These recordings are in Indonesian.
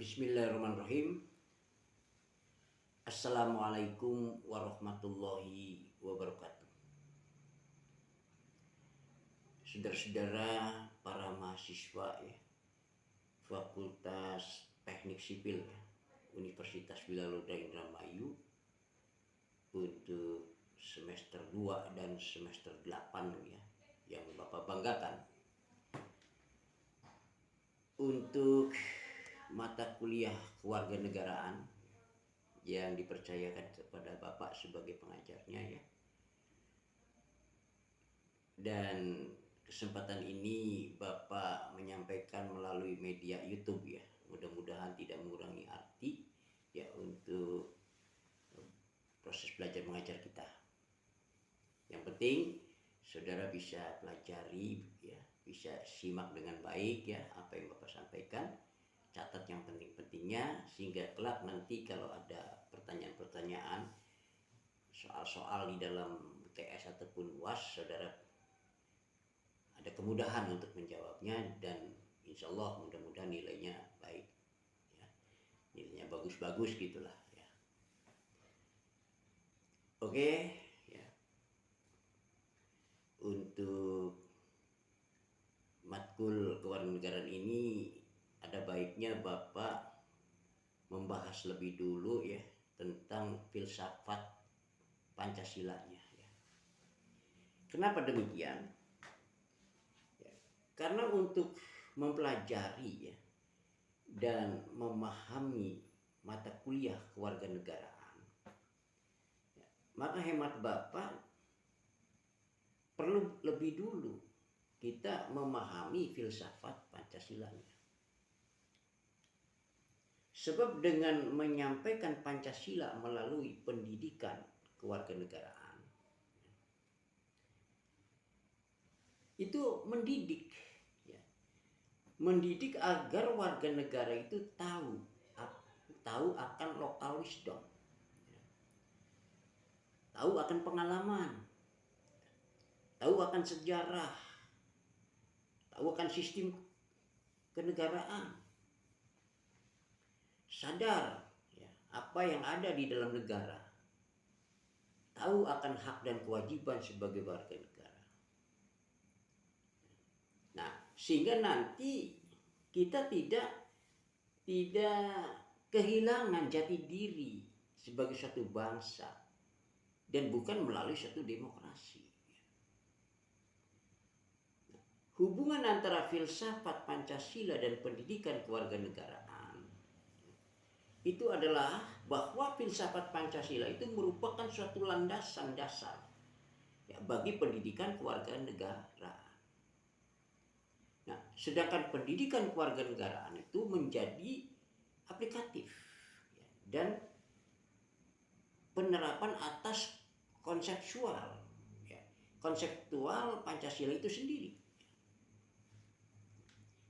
Bismillahirrahmanirrahim. Assalamualaikum warahmatullahi wabarakatuh. Saudara-saudara para mahasiswa ya, Fakultas Teknik Sipil ya, Universitas Wilaluda Indramayu untuk semester 2 dan semester 8 ya, yang Bapak banggakan. Untuk mata kuliah kewarganegaraan yang dipercayakan kepada Bapak sebagai pengajarnya ya. Dan kesempatan ini Bapak menyampaikan melalui media YouTube ya. Mudah-mudahan tidak mengurangi arti ya untuk proses belajar mengajar kita. Yang penting saudara bisa pelajari ya, bisa simak dengan baik ya apa yang Bapak sampaikan. Catat yang penting-pentingnya sehingga kelak nanti kalau ada pertanyaan-pertanyaan soal-soal di dalam UTS ataupun UAS, saudara ada kemudahan untuk menjawabnya dan insya Allah mudah-mudahan nilainya baik ya. Nilainya bagus-bagus gitulah ya. Oke ya. Untuk matkul kewarganegaraan ini ada baiknya Bapak membahas lebih dulu ya tentang filsafat Pancasilanya ya. Kenapa demikian? Ya, karena untuk mempelajari ya dan memahami mata kuliah kewarganegaraan ya, maka hemat Bapak perlu lebih dulu kita memahami filsafat Pancasilanya. Sebab dengan menyampaikan Pancasila melalui pendidikan kewarganegaraan itu mendidik ya. Mendidik agar warga negara itu tahu akan local wisdom ya. Tahu akan pengalaman, tahu akan sejarah, tahu akan sistem kenegaraan, sadar ya, apa yang ada di dalam negara, tahu akan hak dan kewajiban sebagai warga negara. Nah, sehingga nanti kita tidak kehilangan jati diri sebagai suatu bangsa dan bukan melalui suatu demokrasi. Hubungan antara filsafat Pancasila dan pendidikan kewarganegaraan itu adalah bahwa filsafat Pancasila itu merupakan suatu landasan dasar ya, bagi pendidikan kewarganegaraan. Nah, sedangkan pendidikan kewarganegaraan itu menjadi aplikatif ya, dan penerapan atas konseptual ya, konseptual Pancasila itu sendiri.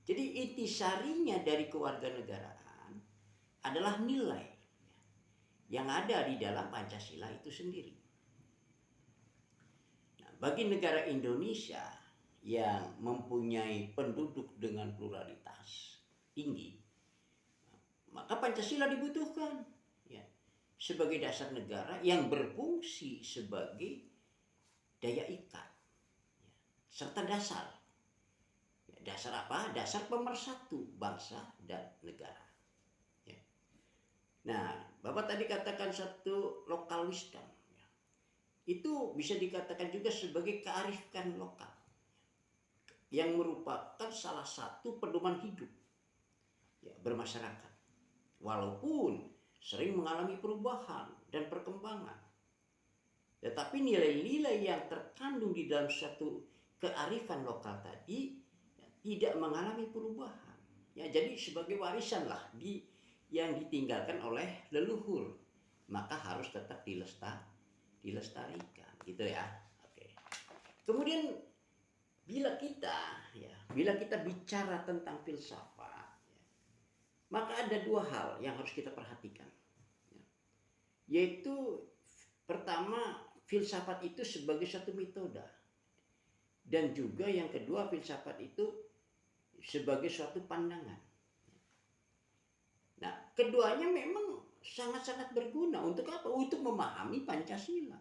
Jadi intisarinya dari kewarganegaraan adalah nilai yang ada di dalam Pancasila itu sendiri. Nah, bagi negara Indonesia yang mempunyai penduduk dengan pluralitas tinggi, maka Pancasila dibutuhkan ya, sebagai dasar negara yang berfungsi sebagai daya ikat ya, serta dasar. Dasar apa? Dasar pemersatu bangsa dan negara. Ya. Nah, Bapak tadi katakan satu lokal wisdom. Ya. Itu bisa dikatakan juga sebagai kearifan lokal. Ya. Yang merupakan salah satu pedoman hidup ya, bermasyarakat. Walaupun sering mengalami perubahan dan perkembangan. Tetapi nilai-nilai yang terkandung di dalam satu kearifan lokal tadi tidak mengalami perubahan ya, jadi sebagai warisan lah yang ditinggalkan oleh leluhur, maka harus tetap dilestarikan gitu ya. Oke. Kemudian bila kita bicara tentang filsafat ya, maka ada dua hal yang harus kita perhatikan ya. Yaitu pertama, filsafat itu sebagai satu metode, dan juga yang kedua, filsafat itu sebagai suatu pandangan. Nah, keduanya memang sangat-sangat berguna untuk apa? Untuk memahami Pancasila.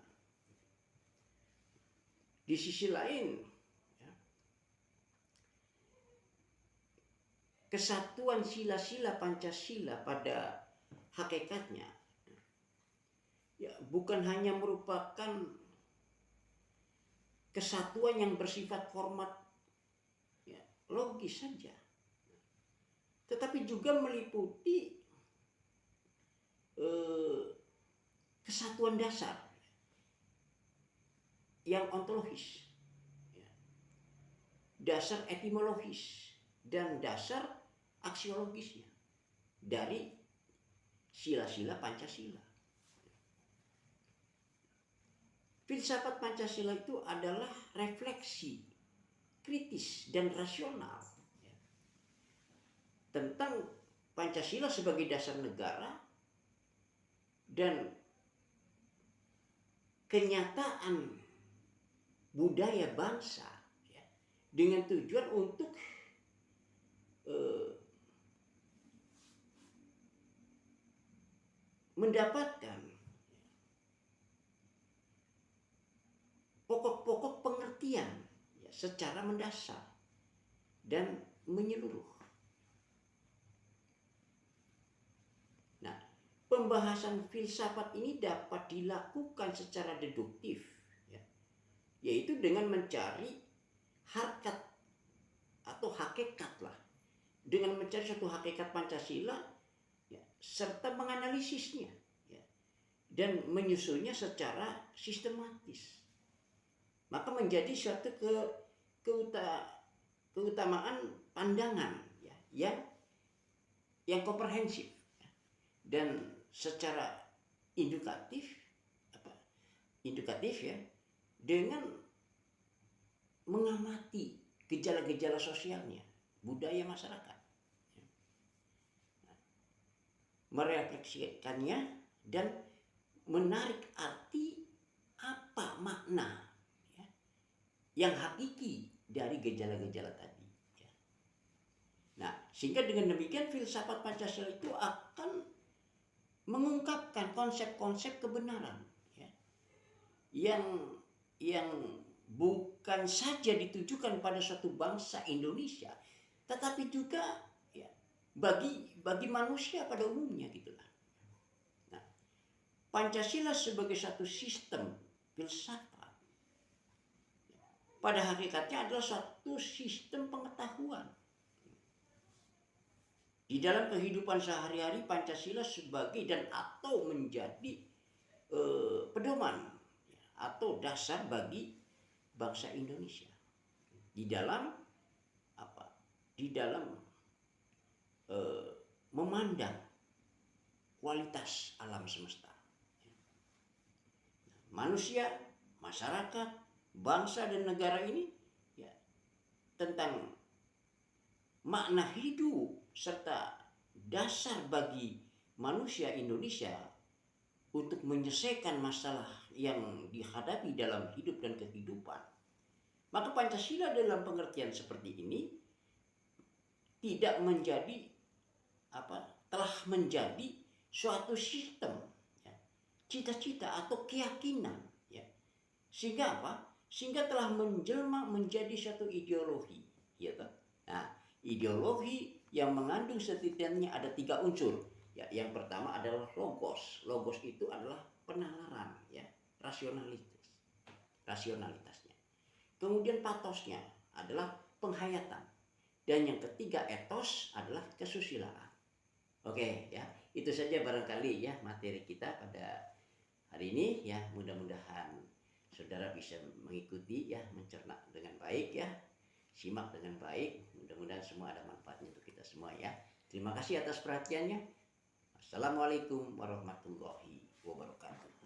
Di sisi lain, ya, kesatuan sila-sila Pancasila pada hakikatnya ya bukan hanya merupakan kesatuan yang bersifat format ya, logis saja, tetapi juga meliputi kesatuan dasar yang ontologis, ya, dasar etimologis, dan dasar aksiologisnya dari sila-sila Pancasila. Filsafat Pancasila itu adalah refleksi kritis dan rasional ya, tentang Pancasila sebagai dasar negara dan kenyataan budaya bangsa ya, dengan tujuan untuk mendapatkan pokok-pokok pengertian ya, secara mendasar dan menyeluruh. Nah, pembahasan filsafat ini dapat dilakukan secara deduktif, ya, yaitu dengan mencari harkat atau hakikat lah, dengan mencari suatu hakikat Pancasila, ya, serta menganalisisnya, ya, dan menyusunnya secara sistematis. Maka menjadi suatu keutamaan pandangan ya, yang komprehensif ya, dan secara indukatif ya, dengan mengamati gejala-gejala sosialnya, budaya masyarakat, ya, merefleksikannya dan menarik arti apa makna yang hakiki dari gejala-gejala tadi. Ya. Nah, sehingga dengan demikian filsafat Pancasila itu akan mengungkapkan konsep-konsep kebenaran ya, yang bukan saja ditujukan pada suatu bangsa Indonesia, tetapi juga ya, bagi manusia pada umumnya gitulah. Nah, Pancasila sebagai satu sistem filsafat pada hakikatnya adalah suatu sistem pengetahuan. Di dalam kehidupan sehari-hari Pancasila sebagai dan atau menjadi pedoman atau dasar bagi bangsa Indonesia di dalam apa? Di dalam memandang kualitas alam semesta. Manusia, masyarakat, bangsa dan negara ini ya, tentang makna hidup serta dasar bagi manusia Indonesia untuk menyelesaikan masalah yang dihadapi dalam hidup dan kehidupan. Maka Pancasila dalam pengertian seperti ini tidak menjadi telah menjadi suatu sistem ya, cita-cita atau keyakinan ya, sehingga sehingga telah menjelma menjadi satu ideologi, ya toh. Nah, ideologi yang mengandung setidaknya ada 3 unsur. Ya, yang pertama adalah logos. Logos itu adalah penalaran, ya, rasionalitasnya. Kemudian patosnya adalah penghayatan. Dan yang ketiga etos adalah kesusilaan. Oke, ya. Itu saja barangkali ya materi kita pada hari ini ya, mudah-mudahan saudara bisa mengikuti ya, mencerna dengan baik ya, simak dengan baik. Mudah-mudahan semua ada manfaatnya untuk kita semua ya. Terima kasih atas perhatiannya. Assalamualaikum warahmatullahi wabarakatuh.